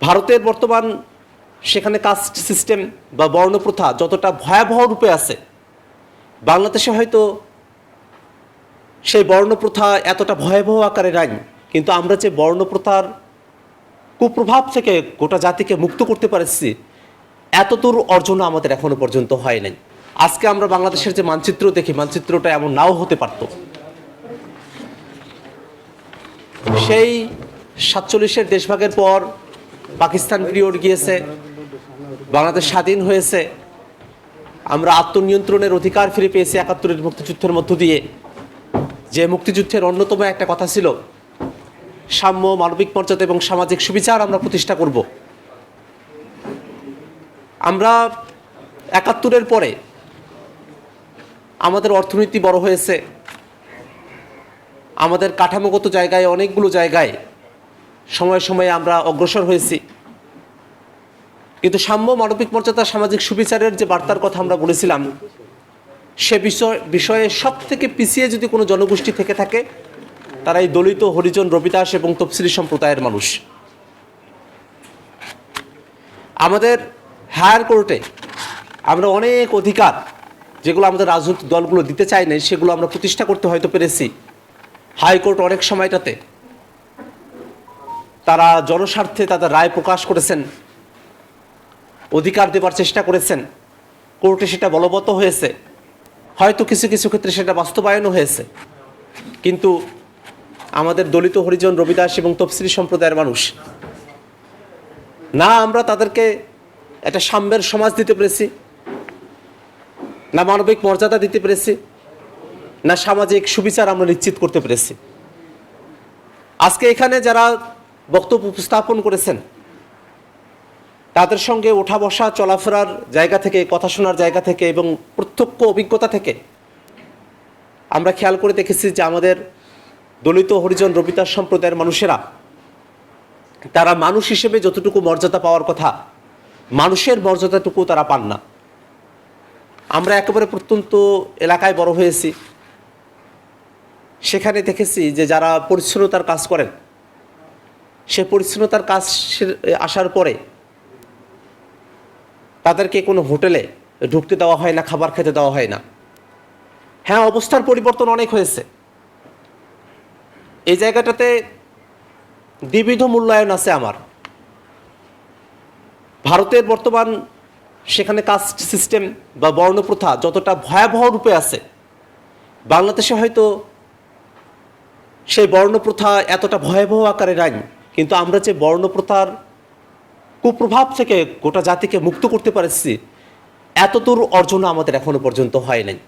ভারতের বর্তমান সেখানে কাস্ট সিস্টেম বা বর্ণপ্রথা যতটা ভয়াবহ রূপে আছে, বাংলাদেশে হয়তো সেই বর্ণপ্রথা এতটা ভয়াবহ আকারে নাই, কিন্তু আমরা যে বর্ণপ্রথার কুপ্রভাব থেকে গোটা জাতিকে মুক্ত করতে পারছি, এতদূর অর্জন আমাদের এখনো পর্যন্ত হয় নাই। আজকে আমরা বাংলাদেশের যে মানচিত্র দেখি, মানচিত্রটা এমন নাও হতে পারত। সেই 47-এর দেশভাগের পর পাকিস্তান পিরিয়ড গিয়েছে, বাংলাদেশ স্বাধীন হয়েছে, আমরা আত্মনিয়ন্ত্রণের অধিকার ফিরে পেয়েছি 71-এর মুক্তিযুদ্ধের মধ্য দিয়ে। যে মুক্তিযুদ্ধের অন্যতম একটা কথা ছিল সাম্য, মানবিক মর্যাদা এবং সামাজিক সুবিচার আমরা প্রতিষ্ঠা করব। আমরা 71-এর পরে আমাদের অর্থনীতি বড় হয়েছে, আমাদের কাঠামোগত জায়গায় অনেকগুলো জায়গায় সময়ে সময়ে আমরা অগ্রসর হয়েছি, কিন্তু সাম্য, মানবিক মর্যাদা, সামাজিক সুবিচারের যে বার্তার কথা আমরা বলেছিলাম, সে বিষয়ে সব থেকে পিছিয়ে যদি কোনো জনগোষ্ঠী থেকে থাকে, তারা এই দলিত, হরিজন, রবিদাস এবং তফসিলি সম্প্রদায়ের মানুষ। আমাদের হায়ার কোর্টে আমরা অনেক অধিকার যেগুলো আমাদের রাজনৈতিক দলগুলো দিতে চায় না, সেগুলো আমরা প্রতিষ্ঠা করতে হয়তো পেরেছি। হাইকোর্ট অনেক সময়টাতে তারা জনস্বার্থে তাদের রায় প্রকাশ করেছেন, অধিকার দেবার চেষ্টা করেছেন, কোর্টে সেটা বলবৎ হয়েছে, হয়তো কিছু কিছু ক্ষেত্রে সেটা বাস্তবায়নও হয়েছে। কিন্তু আমাদের দলিত, হরিজন, রবিদাস এবং তফসিলি সম্প্রদায়ের মানুষ, না আমরা তাদেরকে একটা সাম্যের সমাজ দিতে পেরেছি, না মানবিক মর্যাদা দিতে পেরেছি, না সামাজিক সুবিচার আমরা নিশ্চিত করতে পেরেছি। আজকে এখানে যারা বক্তব্য উপস্থাপন করেছেন, তাদের সঙ্গে ওঠা বসা, চলাফেরার জায়গা থেকে, কথা শোনার জায়গা থেকে এবং প্রত্যক্ষ অভিজ্ঞতা থেকে আমরা খেয়াল করে দেখেছি যে আমাদের দলিত, হরিজন, রবিদাস সম্প্রদায়ের মানুষেরা, তারা মানুষ হিসেবে যতটুকু মর্যাদা পাওয়ার কথা, মানুষের মর্যাদাটুকু তারা পান না। আমরা একেবারে প্রত্যন্ত এলাকায় বড় হয়েছি, সেখানে দেখেছি যে যারা পরিচ্ছন্নতার কাজ করেন, সে পরিচ্ছন্নতার কাজ আসার পরে তাদেরকে কোনো হোটেলে ঢুকতে দেওয়া হয় না, খাবার খেতে দেওয়া হয় না। হ্যাঁ, অবস্থার পরিবর্তন অনেক হয়েছে, এই জায়গাটাতে দ্বিবিধ মূল্যায়ন আছে আমার। ভারতের বর্তমান সেখানে কাস্ট সিস্টেম বা বর্ণপ্রথা যতটা ভয়াবহ রূপে আছে, বাংলাদেশে হয়তো সেই বর্ণপ্রথা এতটা ভয়াবহ আকারে নাই, কিন্তু আমরা যে বর্ণপ্রথার কুপ্রভাব থেকে গোটা জাতিকে মুক্ত করতে পারছি, এতদূর অর্জন আমাদের এখনো পর্যন্ত হয় নাই।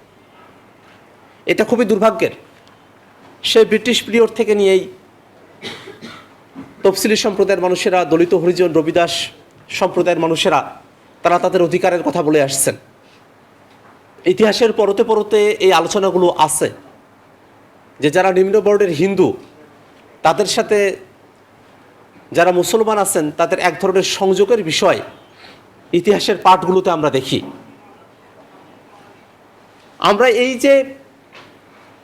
এটা খুবই দুর্ভাগ্যের। সেই ব্রিটিশ পিরিয়ড থেকে নিয়েই তফসিলি সম্প্রদায়ের মানুষেরা, দলিত, হরিজন, রবিদাস সম্প্রদায়ের মানুষেরা, তারা তাদের অধিকারের কথা বলে আসছেন। ইতিহাসের পরতে পরতে এই আলোচনাগুলো আছে যে যারা নিম্নবর্ণের হিন্দু, তাদের সাথে যারা মুসলমান আছেন, তাদের এক ধরনের সংযোগের বিষয় ইতিহাসের পাঠগুলোতে আমরা দেখি। আমরা এই যে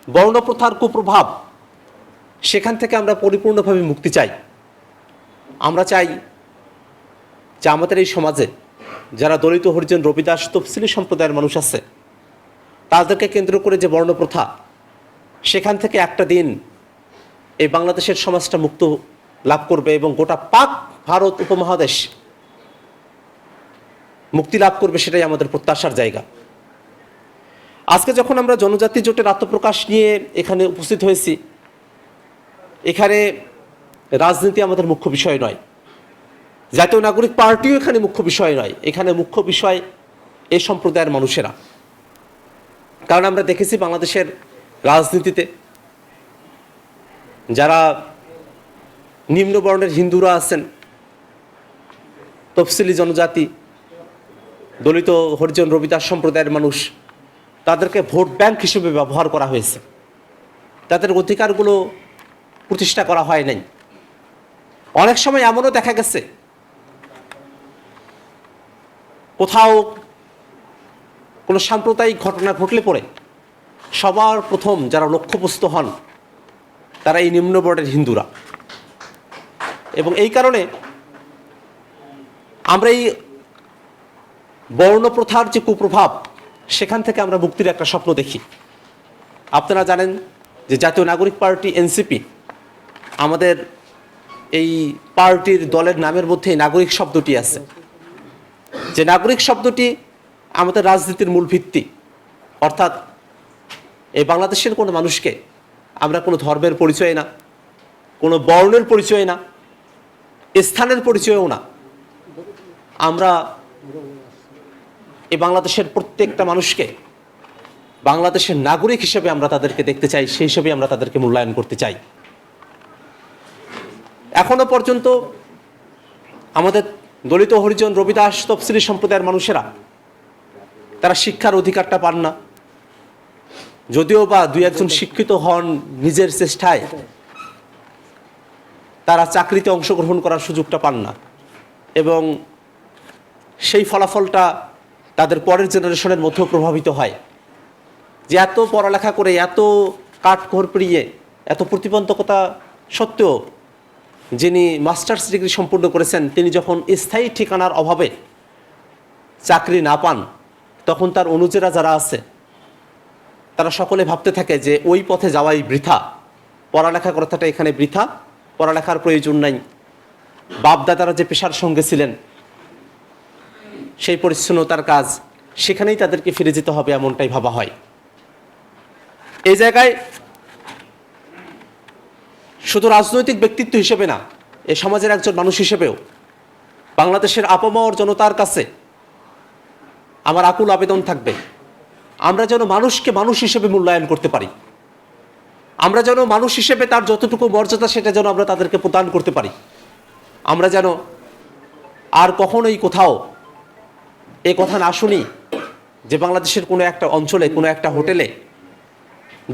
বর্ণপ্রথার কুপ্রভাব, সেখান থেকে আমরা পরিপূর্ণভাবে মুক্তি চাই। আমরা চাই যে আমাদের এই সমাজে যারা দলিত, হরিজন, রবিদাস, তফসিলি সম্প্রদায়ের মানুষ আছে, তাদেরকে কেন্দ্র করে যে বর্ণপ্রথা, সেখান থেকে একটা দিন এই বাংলাদেশের সমাজটা মুক্ত লাভ করবে এবং গোটা পাক ভারত উপমহাদেশ মুক্তি লাভ করবে, সেটাই আমাদের প্রত্যাশার জায়গা। আজকে যখন আমরা জনজাতি জোটের আত্মপ্রকাশ নিয়ে এখানে উপস্থিত হয়েছি, এখানে রাজনীতি আমাদের মুখ্য বিষয় নয়, জাতীয় নাগরিক পার্টিও এখানে মুখ্য বিষয় নয়, এখানে মুখ্য বিষয় এই সম্প্রদায়ের মানুষেরা। কারণ আমরা দেখেছি বাংলাদেশের রাজনীতিতে যারা নিম্নবর্ণের হিন্দুরা আছেন, তফসিলি জনজাতি, দলিত, হরিজন, রবিদাস সম্প্রদায়ের মানুষ, তাদেরকে ভোট ব্যাংক হিসেবে ব্যবহার করা হয়েছে, তাদের অধিকারগুলো প্রতিষ্ঠা করা হয় নাই। অনেক সময় এমনও দেখা গেছে কোথাও কোনো সাম্প্রদায়িক ঘটনা ঘটলে পরে সবার প্রথম যারা লক্ষ্যবস্তু হন তারা এই নিম্নবর্ণের হিন্দুরা। এবং এই কারণে আমরা এই বর্ণ প্রথার যে কুপ্রভাব, সেখান থেকে আমরা মুক্তির একটা স্বপ্ন দেখি। আপনারা জানেন যে জাতীয় নাগরিক পার্টি এনসিপি, আমাদের এই পার্টির দলের নামের মধ্যে নাগরিক শব্দটি আছে, যে নাগরিক শব্দটি আমাদের রাজনীতির মূল ভিত্তি। অর্থাৎ এই বাংলাদেশের কোনো মানুষকে আমরা কোনো ধর্মের পরিচয় না, কোনো বর্ণের পরিচয় না, স্থানের পরিচয়ও না, আমরা এই বাংলাদেশের প্রত্যেকটা মানুষকে বাংলাদেশের নাগরিক হিসেবে আমরা তাদেরকে দেখতে চাই, সেই হিসেবে আমরা তাদেরকে মূল্যায়ন করতে চাই। এখনো পর্যন্ত আমাদের দলিত, হরিজন, রবিদাস, তফসিলি সম্প্রদায়ের মানুষেরা তারা শিক্ষার অধিকারটা পান না। যদিও বা দুই একজন শিক্ষিত হন নিজের চেষ্টায়, তারা চাকরিতে অংশগ্রহণ করার সুযোগটা পান না, এবং সেই ফলাফলটা তাদের পরের জেনারেশনের মধ্যেও প্রভাবিত হয়। যে এত পড়ালেখা করে, এত কাঠখড় পেরিয়ে, এত প্রতিবন্ধকতা সত্ত্বেও যিনি মাস্টার্স ডিগ্রি সম্পূর্ণ করেছেন, তিনি যখন স্থায়ী ঠিকানার অভাবে চাকরি না পান, তখন তার অনুজেরা যারা আছে তারা সকলে ভাবতে থাকে যে ওই পথে যাওয়াই বৃথা, পড়ালেখা কথাটা এখানে বৃথা, পড়ালেখার প্রয়োজন নাই। বাপদাদারা যে পেশার সঙ্গে ছিলেন, সেই পরিচ্ছন্নতার কাজ, সেখানেই তাদেরকে ফিরে যেতে হবে, এমনটাই ভাবা হয়। এই জায়গায় শুধু রাজনৈতিক ব্যক্তিত্ব হিসেবে না, এ সমাজের একজন মানুষ হিসেবেও বাংলাদেশের আপামর জনতার কাছে আমার আকুল আবেদন থাকবে, আমরা যেন মানুষকে মানুষ হিসেবে মূল্যায়ন করতে পারি। আমরা যেন মানুষ হিসেবে তার যতটুকু মর্যাদা, সেটা যেন আমরা তাদেরকে প্রদান করতে পারি। আমরা যেন আর কখনোই কোথাও এ কথা না শুনি যে বাংলাদেশের কোনো একটা অঞ্চলে, কোনো একটা হোটেলে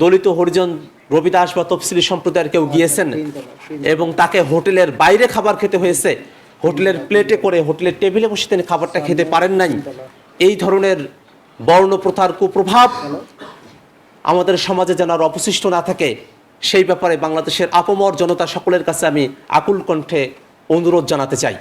দলিত, হরিজন, রবিদাস বা তফসিলি সম্প্রদায়ের কেউ গিয়েছেন এবং তাকে হোটেলের বাইরে খাবার খেতে হয়েছে, হোটেলের প্লেটে করে, হোটেলের টেবিলে বসে তিনি খাবারটা খেতে পারেন নাই। এই ধরনের বর্ণ প্রথার কুপ্রভাব আমাদের সমাজে যেন আর অবশিষ্ট না থাকে, সেই ব্যাপারে বাংলাদেশের আপামর জনতা সকলের কাছে আমি আকুল কণ্ঠে অনুরোধ জানাতে চাই।